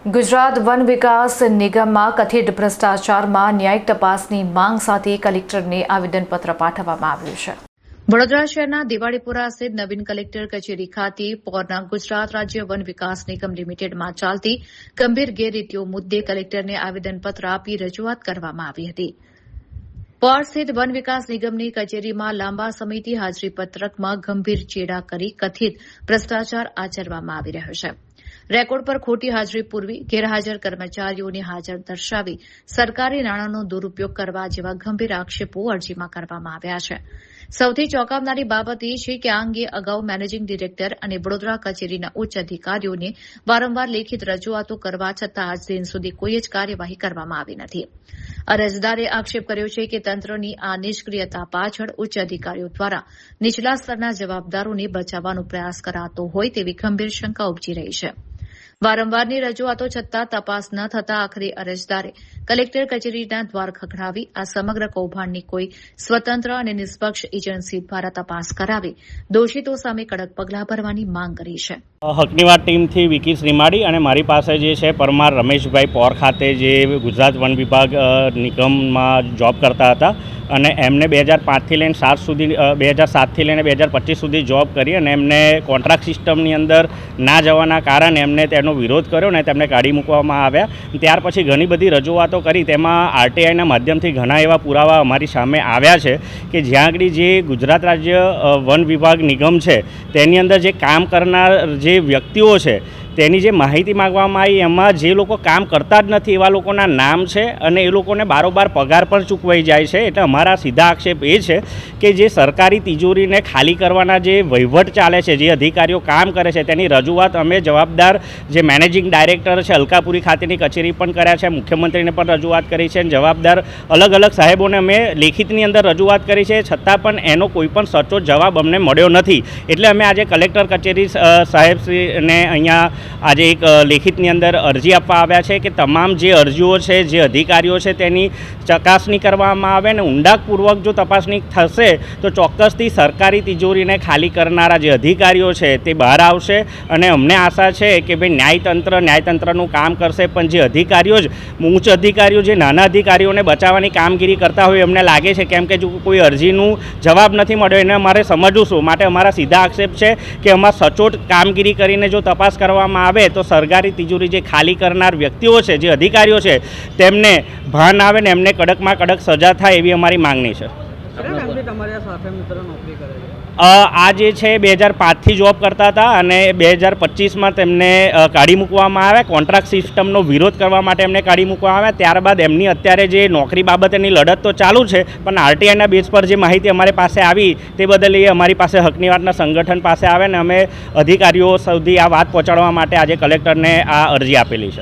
Gujarat one વિકાસ નિગમમાં કથિત ભ્રષ્ટાચારમાં ન્યાયિક તપાસની માંગ સાથે કલેક્ટરને આવેદનપત્ર પાઠવવામાં આવ્યું છે। વડોદરા શહેરના દિવાળીપુરા સ્થિત નવીન કલેક્ટર કચેરી ખાતે પોરના ગુજરાત રાજ્ય વન વિકાસ નિગમ લિમિટેડમાં ચાલતી ગંભીર ગેરરીતિઓ મુદ્દે કલેક્ટરને આવેદનપત્ર આપી રજૂઆત કરવામાં આવી હતી। પોર સ્થિત વન વિકાસ નિગમની કચેરીમાં લાંબા સમયથી હાજરી પત્રકમાં ગંભીર ચેડા કરી કથિત ભ્રષ્ટાચાર આચરવામાં આવી રહ્યો છે। રેકોર્ડ પર ખોટી હાજરી પૂરવી, ગેરહાજર કર્મચારીઓની હાજર દર્શાવી સરકારી નાણાંનો દુરૂપયોગ કરવા જેવા ગંભીર આક્ષેપો અરજીમાં કરવામાં આવ્યા છે। સૌથી ચોંકાવનારી બાબત એ છે કે આ અંગે અગાઉ મેનેજિંગ ડિરેક્ટર અને વડોદરા કચેરીના ઉચ્ચ અધિકારીઓને વારંવાર લેખિત રજૂઆતો કરવા છતાં આજ દિન સુધી કોઈ જ કાર્યવાહી કરવામાં આવી નથી। અરજદારે આક્ષેપ કર્યો છે કે તંત્રની આ નિષ્ક્રિયતા પાછળ ઉચ્ચ અધિકારીઓ દ્વારા નીચલા સ્તરના જવાબદારોને બચાવવાનો પ્રયાસ કરાતો હોય તેવી ગંભીર શંકા ઉપજી રહી છે। વારંવારની રજૂઆતો છતાં તપાસ ન થતાં આખરે અરજદારે કલેક્ટર કચેરીના દ્વાર ખખડાવી આ સમગ્ર કૌભાંડની કોઈ સ્વતંત્ર અને નિષ્પક્ષ એજન્સી દ્વારા તપાસ કરાવી દોષિતો સામે કડક પગલાં ભરવાની માંગ કરી છે। હકની વાત ટીમથી વિકી શ્રીમાળી અને મારી પાસે જે છે પરમાર રમેશભાઈ પોર ખાતે જે ગુજરાત વન વિભાગ નિગમમાં જોબ કરતા હતા અને એમને 2005થી લઈને 2007થી લઈને 2025 સુધી જોબ કરી અને એમને કોન્ટ્રાક્ટ સિસ્ટમની અંદર ના જવાના કારણે એમને તેનો વિરોધ કર્યો ને તેમને કાઢી મૂકવામાં આવ્યા। ત્યાર પછી ઘણી બધી રજૂઆતો કરી, તેમાં આરટીઆઈના માધ્યમથી ઘણા એવા પુરાવા અમારી સામે આવ્યા છે કે જ્યાં આગળ જે ગુજરાત રાજ્ય વન વિભાગ નિગમ છે તેની અંદર જે કામ કરનાર જે વ્યક્તિઓ છે તેની જે માહિતી માગવામાં આવી એમાં જે લોકો કામ કરતા જ નથી એવા લોકોના નામ છે અને એ લોકોને બારોબાર પગાર પણ ચૂકવાઈ જાય છે। એટલે અમારા સીધા આક્ષેપ એ છે કે જે સરકારી તિજોરીને ખાલી કરવાના જે વહીવટ ચાલે છે, જે અધિકારીઓ કામ કરે છે તેની રજૂઆત અમે જવાબદાર જે મેનેજિંગ ડાયરેક્ટર છે અલકાપુરી ખાતેની કચેરી પણ કર્યા છે, મુખ્યમંત્રીને પણ રજૂઆત કરી છે અને જવાબદાર અલગ અલગ સાહેબોને અમે લેખિતની અંદર રજૂઆત કરી છે, છતાં પણ એનો કોઈ પણ સચોટ જવાબ અમને મળ્યો નથી। એટલે અમે આજે કલેક્ટર કચેરી સાહેબશ્રીને અહીંયા આજે એક લેખિતની અંદર અરજી આપવા આવ્યા છે કે તમામ જે અરજીઓ છે, જે અધિકારીઓ છે તેની ચકાસણી કરવામાં આવે અને ઊંડાણપૂર્વક જો તપાસણી થશે તો ચોક્કસથી સરકારી તિજોરીને ખાલી કરનારા જે અધિકારીઓ છે તે બહાર આવશે અને અમને આશા છે કે ભાઈ ન્યાયતંત્રનું કામ કરશે, પણ જે અધિકારીઓ જ ઉચ્ચ અધિકારીઓ જે નાના અધિકારીઓને બચાવવાની કામગીરી કરતા હોય એમને લાગે છે કેમ કે જો કોઈ અરજીનું જવાબ નથી મળ્યો એને અમારે સમજવું શું। માટે અમારા સીધા આક્ષેપ છે કે અમારે સચોટ કામગીરી કરીને જો તપાસ કરવામાં આવે તો સરકારી તિજોરી જે ખાલી કરનાર વ્યક્તિઓ છે, જે અધિકારીઓ છે તેમને ભાન આવે ને એમને કડકમાં કડક સજા થાય એવી અમારી માંગણી છે। આ જે છે 2005થી જોબ કરતા હતા અને 2025માં તેમને કાઢી મૂકવામાં આવ્યા। કોન્ટ્રાક્ટ સિસ્ટમનો વિરોધ કરવા માટે એમને કાઢી મૂકવામાં આવ્યા। ત્યારબાદ એમની અત્યારે જે નોકરી બાબતેની લડત તો ચાલુ છે, પણ આરટીઆઈના બેઝ પર જે માહિતી અમારી પાસે આવી તે બદલ એ અમારી પાસે હકની વાતના સંગઠન પાસે આવે ને અમે અધિકારીઓ સુધી આ વાત પહોંચાડવા માટે આજે કલેક્ટરને આ અરજી આપેલી છે।